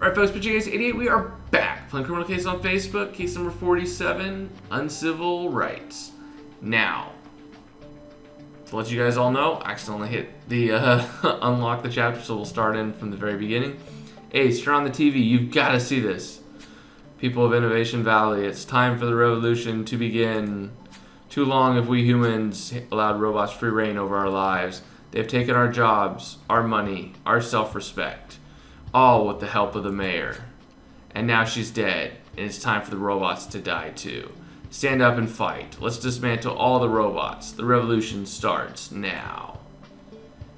Alright folks, PGAs88, we are back. Playing Criminal Case on Facebook, case number 47, Uncivil Rights. Now, to let you guys all know, I accidentally hit the unlock the chapter, so we'll start in from the very beginning. Ace, you're on the TV, you've got to see this. People of Innovation Valley, it's time for the revolution to begin. Too long have we humans allowed robots free reign over our lives. They've taken our jobs, our money, our self-respect. All with the help of the mayor. And now she's dead, and it's time for the robots to die too. Stand up and fight. Let's dismantle all the robots. The revolution starts now.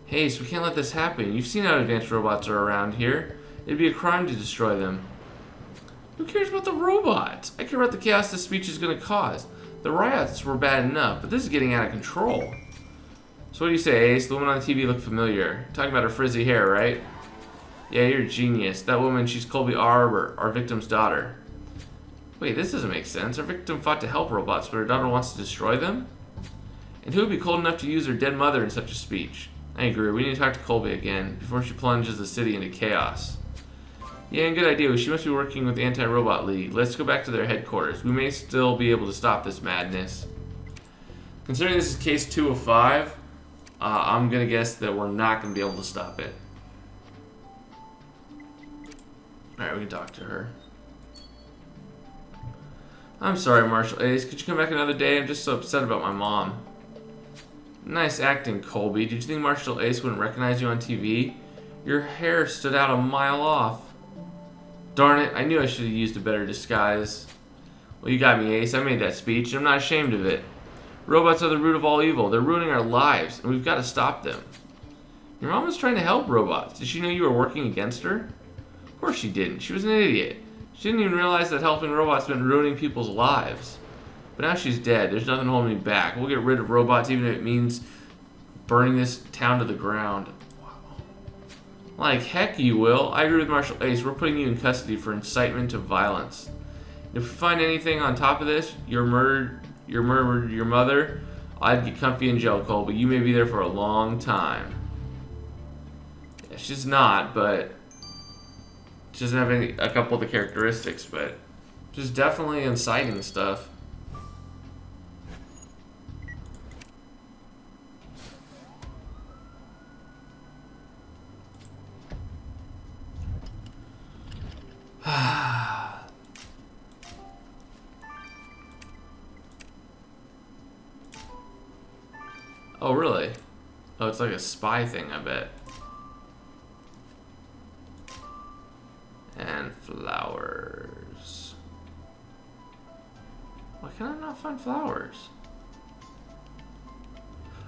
Hey, so we can't let this happen. You've seen how advanced robots are around here. It'd be a crime to destroy them. Who cares about the robots? I care about the chaos this speech is going to cause. The riots were bad enough, but this is getting out of control. So what do you say, Ace? The woman on the TV looked familiar. Talking about her frizzy hair, right? Yeah, you're a genius. That woman, she's Colby Arbor, our victim's daughter. Wait, this doesn't make sense. Our victim fought to help robots, but her daughter wants to destroy them? And who would be cold enough to use her dead mother in such a speech? I agree. We need to talk to Colby again, before she plunges the city into chaos. Yeah, and good idea. She must be working with the Anti-Robot League. Let's go back to their headquarters. We may still be able to stop this madness. Considering this is case 2 of 5, I'm going to guess that we're not going to be able to stop it. Alright, we can talk to her. I'm sorry, Marshal Ace. Could you come back another day? I'm just so upset about my mom. Nice acting, Colby. Did you think Marshal Ace wouldn't recognize you on TV? Your hair stood out a mile off. Darn it, I knew I should have used a better disguise. Well, you got me, Ace. I made that speech, and I'm not ashamed of it. Robots are the root of all evil. They're ruining our lives, and we've got to stop them. Your mom was trying to help robots. Did she know you were working against her? Of course she didn't. She was an idiot. She didn't even realize that helping robots meant ruining people's lives. But now she's dead. There's nothing holding me back. We'll get rid of robots even if it means burning this town to the ground. Wow. Like heck you will. I agree with Marshal Ace. We're putting you in custody for incitement to violence. If we find anything on top of this, you murdered your mother, I'd get comfy in jail, Cole, but you may be there for a long time. Yeah, she's not, but she doesn't have a couple of the characteristics, but she's definitely inciting stuff. Oh, really? Oh, it's like a spy thing, I bet. And flowers. Why can I not find flowers?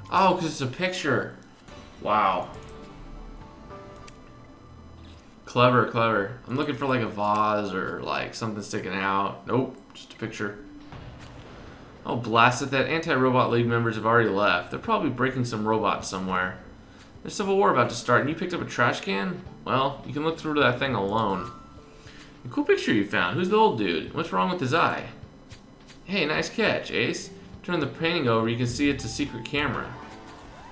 Oh, because it's a picture. Wow. Clever, clever. I'm looking for like a vase or like something sticking out. Nope, just a picture. Oh, blast it. That Anti-Robot League members have already left. They're probably breaking some robots somewhere. There's Civil War about to start, and you picked up a trash can? Well, you can look through that thing alone. A cool picture you found. Who's the old dude? What's wrong with his eye? Hey, nice catch, Ace. Turn the painting over, you can see it's a secret camera.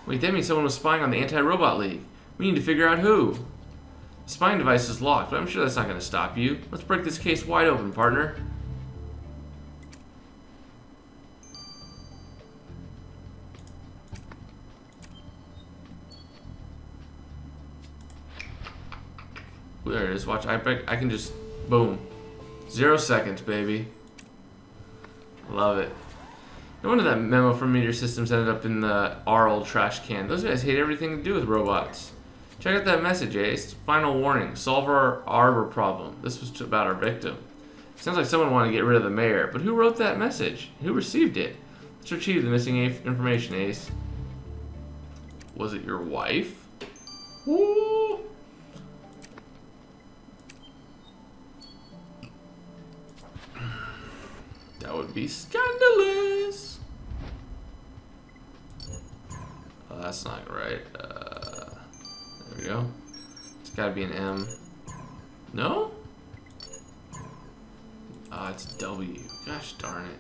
Wait, that means someone was spying on the Anti-Robot League. We need to figure out who. The spying device is locked, but I'm sure that's not going to stop you. Let's break this case wide open, partner. There it is. Watch. I can just boom. 0 seconds, baby. Love it. No wonder that memo from Meteor Systems ended up in the our old trash can. Those guys hate everything to do with robots. Check out that message, Ace. Final warning. Solve our arbor problem. This was about our victim. Sounds like someone wanted to get rid of the mayor. But who wrote that message? Who received it? Let's retrieve the missing information, Ace. Was it your wife? Woo! That would be scandalous. Oh, that's not right. There we go. It's gotta be an M. No? Oh, it's W. Gosh darn it.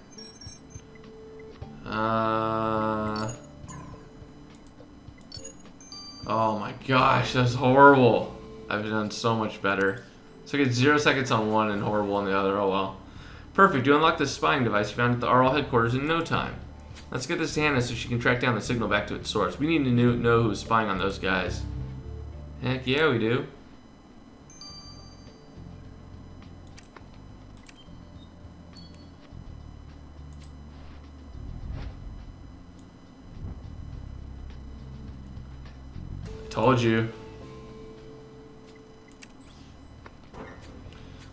Oh my gosh, that's horrible. I've done so much better. So I get 0 seconds on one and horrible on the other. Oh well. Perfect. You unlock the spying device you found at the RL headquarters in no time. Let's get this to Hannah so she can track down the signal back to its source. We need to know who's spying on those guys. Heck yeah, we do. Told you.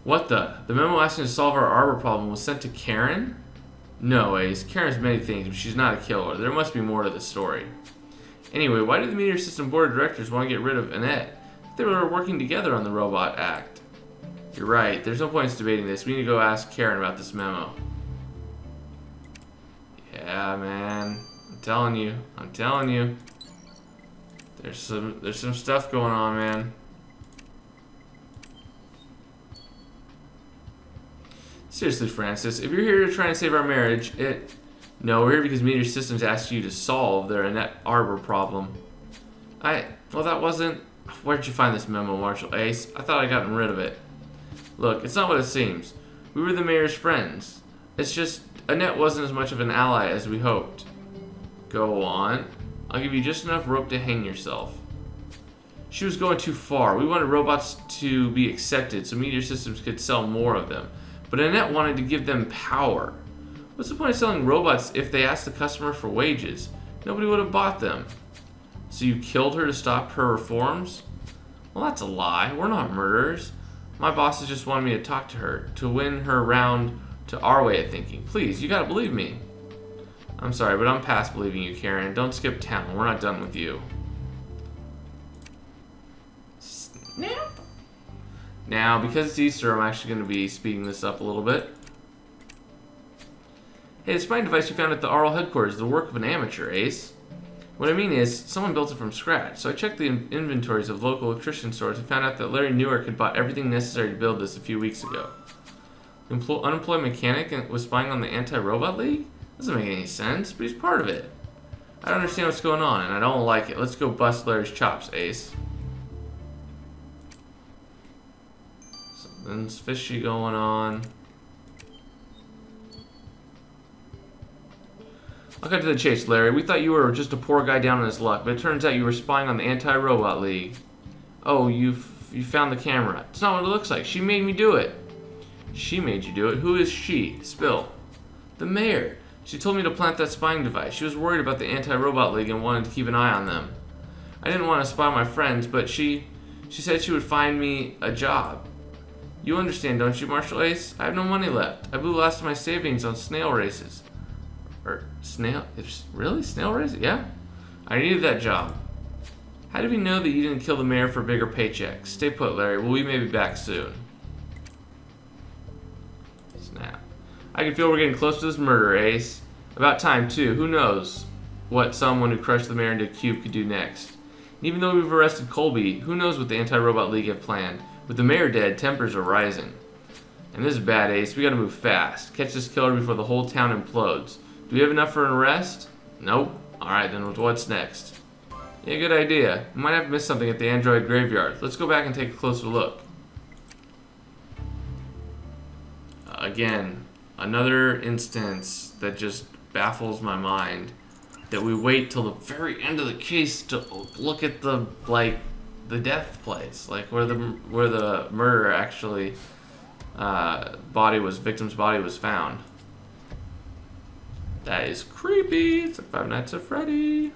What the? The memo asking to solve our arbor problem was sent to Karen? No, Ace. Karen's many things, but she's not a killer. There must be more to the story. Anyway, why did the Meteor System Board of Directors want to get rid of Annette? They were working together on the Robot Act. You're right. There's no point in debating this. We need to go ask Karen about this memo. Yeah, man. I'm telling you. I'm telling you. There's some stuff going on, man. Seriously, Francis, if you're here to try and save our marriage, no, we're here because Meteor Systems asked you to solve their Annette Arbor problem. Well, that wasn't... Where'd you find this memo, Marshal Ace? I thought I'd gotten rid of it. Look, it's not what it seems. We were the mayor's friends. It's just, Annette wasn't as much of an ally as we hoped. Go on. I'll give you just enough rope to hang yourself. She was going too far. We wanted robots to be accepted so Meteor Systems could sell more of them. But Annette wanted to give them power. What's the point of selling robots if they asked the customer for wages? Nobody would have bought them. So you killed her to stop her reforms? Well, that's a lie. We're not murderers. My bosses just wanted me to talk to her, to win her around to our way of thinking. Please, you gotta believe me. I'm sorry, but I'm past believing you, Karen. Don't skip town. We're not done with you. Snap. Now, because it's Easter, I'm actually going to be speeding this up a little bit. Hey, the spying device you found at the RL headquarters is the work of an amateur, Ace. What I mean is, someone built it from scratch. So I checked the inventories of local electrician stores and found out that Larry Newark had bought everything necessary to build this a few weeks ago. The unemployed mechanic was spying on the Anti-Robot League? Doesn't make any sense, but he's part of it. I don't understand what's going on, and I don't like it. Let's go bust Larry's chops, Ace. Something's fishy going on. I'll cut to the chase, Larry. We thought you were just a poor guy down on his luck, but it turns out you were spying on the Anti-Robot League. Oh, you found the camera. It's not what it looks like. She made me do it. She made you do it. Who is she? Spill. The mayor. She told me to plant that spying device. She was worried about the Anti-Robot League and wanted to keep an eye on them. I didn't want to spy on my friends, but she said she would find me a job. You understand, don't you, Marshal Ace? I have no money left. I blew the last of my savings on snail races. Really? Snail races? Yeah. I needed that job. How do we know that you didn't kill the mayor for a bigger paycheck? Stay put, Larry. Well, we may be back soon. Snap. I can feel we're getting close to this murder, Ace. About time, too. Who knows what someone who crushed the mayor into a cube could do next. And even though we've arrested Colby, who knows what the Anti-Robot League have planned. With the mayor dead, tempers are rising. And this is bad, Ace. We gotta move fast. Catch this killer before the whole town implodes. Do we have enough for an arrest? Nope. Alright, then what's next? Yeah, good idea. We might have missed something at the android graveyard. Let's go back and take a closer look. Again, another instance that just baffles my mind. That we wait till the very end of the case to look at the death place, like where the murderer actually victim's body was found. That is creepy. It's like Five Nights at Freddy.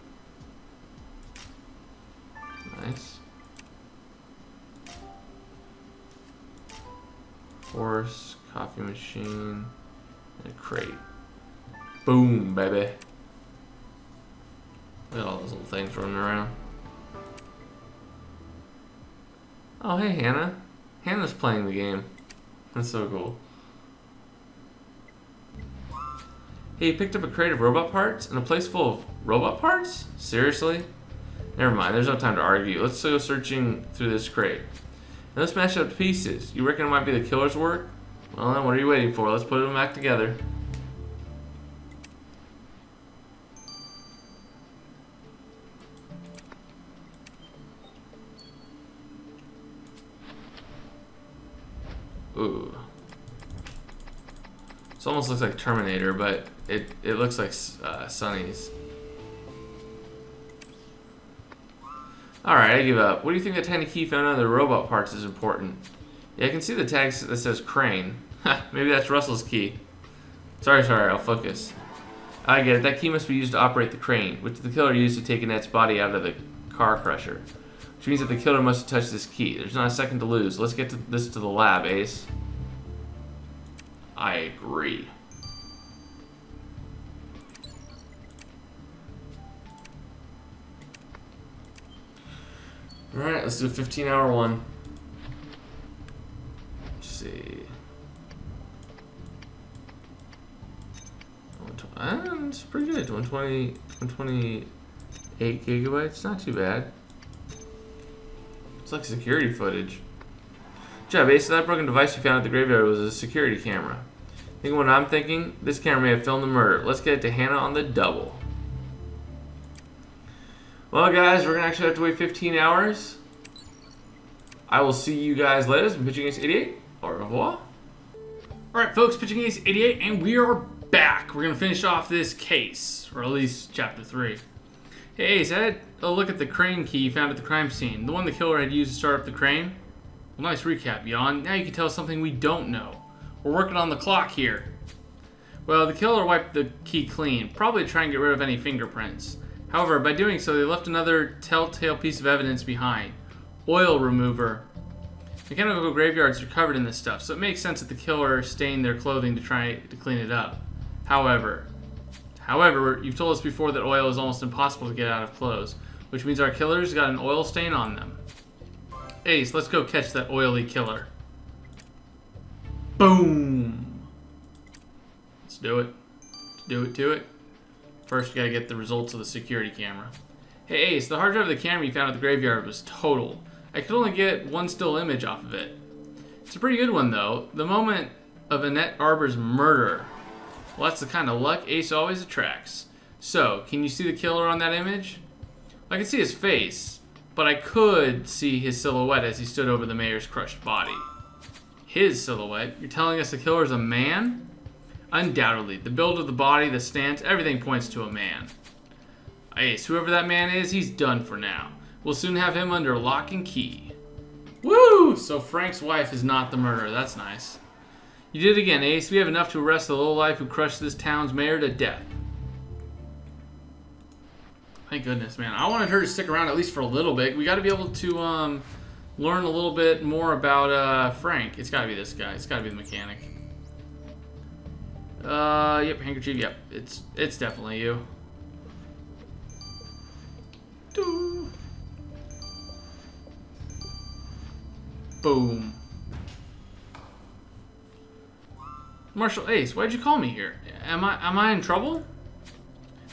Nice. Horse, coffee machine, and a crate. Boom, baby. Look at all those little things running around. Oh, hey, Hannah. Hannah's playing the game. That's so cool. Hey, you picked up a crate of robot parts and a place full of robot parts? Seriously? Never mind, there's no time to argue. Let's go searching through this crate. Now let's smash it up to pieces. You reckon it might be the killer's work? Well then, what are you waiting for? Let's put them back together. Ooh. This almost looks like Terminator, but it looks like Sonny's. Alright, I give up. What do you think that tiny key found under the robot parts is important? Yeah, I can see the tag that says crane. Maybe that's Russell's key. Sorry, I'll focus. I get it. That key must be used to operate the crane, which the killer used to take Annette's body out of the car crusher. Which means that the killer must have touched this key. There's not a second to lose. Let's get this to the lab, Ace. I agree. Alright, let's do a 15-hour one. Let's see. It's pretty good. 128 gigabytes. Not too bad. It's like security footage. Good job, Ace. That broken device you found at the graveyard was a security camera. Thinking what I'm thinking? This camera may have filmed the murder. Let's get it to Hannah on the double. Well, guys, we're going to actually have to wait 15 hours. I will see you guys later. It's been Pitching Ace 88. Au revoir. Alright, folks, Pitching Ace 88, and we are back. We're going to finish off this case, or at least Chapter 3. Hey, Ace, I had a look at the crane key you found at the crime scene. The one the killer had used to start up the crane. Well, nice recap, Jan. Now you can tell us something we don't know. We're working on the clock here. Well, the killer wiped the key clean, probably to try and get rid of any fingerprints. However, by doing so, they left another telltale piece of evidence behind. Oil remover. Mechanical graveyards are covered in this stuff, so it makes sense that the killer stained their clothing to try to clean it up. However, you've told us before that oil is almost impossible to get out of clothes, which means our killer's got an oil stain on them. Ace, let's go catch that oily killer. Boom! Let's do it. Do it. First, we gotta get the results of the security camera. Hey Ace, the hard drive of the camera you found at the graveyard was total. I could only get one still image off of it. It's a pretty good one though. The moment of Annette Arbor's murder. Well, that's the kind of luck Ace always attracts. So, can you see the killer on that image? I can see his face, but I could see his silhouette as he stood over the mayor's crushed body. His silhouette? You're telling us the killer's a man? Undoubtedly. The build of the body, the stance, everything points to a man. Ace, whoever that man is, he's done for now. We'll soon have him under lock and key. Woo! So Frank's wife is not the murderer. That's nice. You did it again, Ace. We have enough to arrest the lowlife who crushed this town's mayor to death. Thank goodness, man. I wanted her to stick around at least for a little bit. We got to be able to learn a little bit more about Frank. It's got to be this guy. It's got to be the mechanic. Yep, handkerchief. Yep, it's definitely you. Doo. Boom. Marshal Ace, why'd you call me here? Am I in trouble?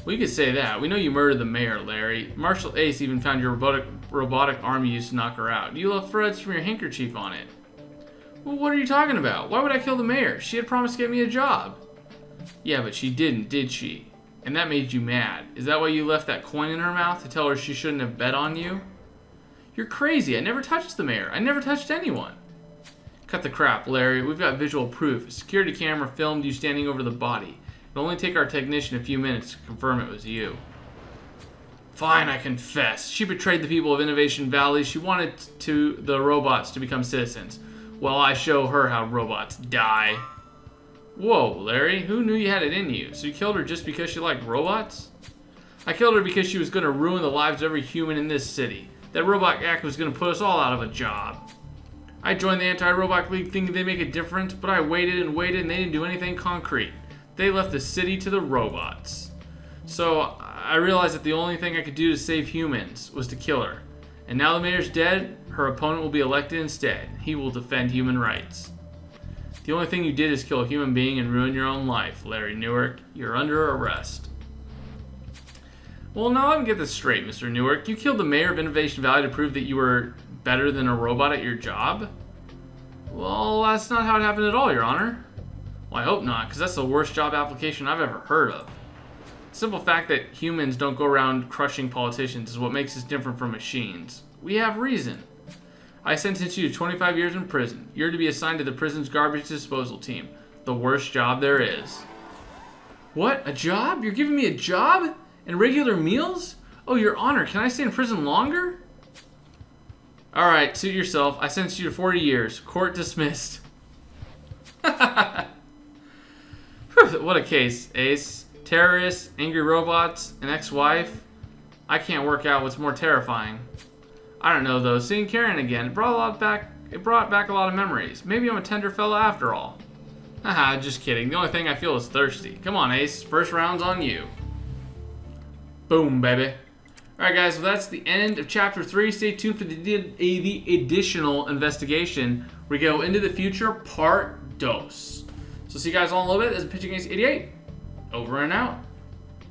We could say that. We know you murdered the mayor, Larry. Marshal Ace even found your robotic arm you used to knock her out. You left threads from your handkerchief on it. Well, what are you talking about? Why would I kill the mayor? She had promised to get me a job. Yeah, but she didn't, did she? And that made you mad. Is that why you left that coin in her mouth to tell her she shouldn't have bet on you? You're crazy. I never touched the mayor. I never touched anyone. Cut the crap, Larry. We've got visual proof. A security camera filmed you standing over the body. It'll only take our technician a few minutes to confirm it was you. Fine, I confess. She betrayed the people of Innovation Valley. She wanted the robots to become citizens. Well, I show her how robots die. Whoa, Larry. Who knew you had it in you? So you killed her just because she liked robots? I killed her because she was going to ruin the lives of every human in this city. That robot act was going to put us all out of a job. I joined the Anti-Robot League thinking they'd make a difference, but I waited and waited and they didn't do anything concrete. They left the city to the robots. So I realized that the only thing I could do to save humans was to kill her. And now the mayor's dead, her opponent will be elected instead. He will defend human rights. The only thing you did is kill a human being and ruin your own life, Larry Newark. You're under arrest. Well, now let me get this straight, Mr. Newark. You killed the mayor of Innovation Valley to prove that you were better than a robot at your job? Well, that's not how it happened at all, Your Honor. Well, I hope not, because that's the worst job application I've ever heard of. The simple fact that humans don't go around crushing politicians is what makes us different from machines. We have reason. I sentence you to 25 years in prison. You're to be assigned to the prison's garbage disposal team. The worst job there is. What? A job? You're giving me a job? And regular meals? Oh, Your Honor, can I stay in prison longer? Alright, suit yourself. I sentence you to 40 years. Court dismissed. What a case, Ace. Terrorists, angry robots, an ex-wife. I can't work out what's more terrifying. I don't know though. Seeing Karen again, it brought back a lot of memories. Maybe I'm a tender fella after all. Haha, just kidding. The only thing I feel is thirsty. Come on, Ace. First round's on you. Boom, baby. Alright guys, well that's the end of Chapter 3. Stay tuned for the additional investigation. We go into the future, part dos. So see you guys all in a little bit. This is Pitching Ace 88. Over and out.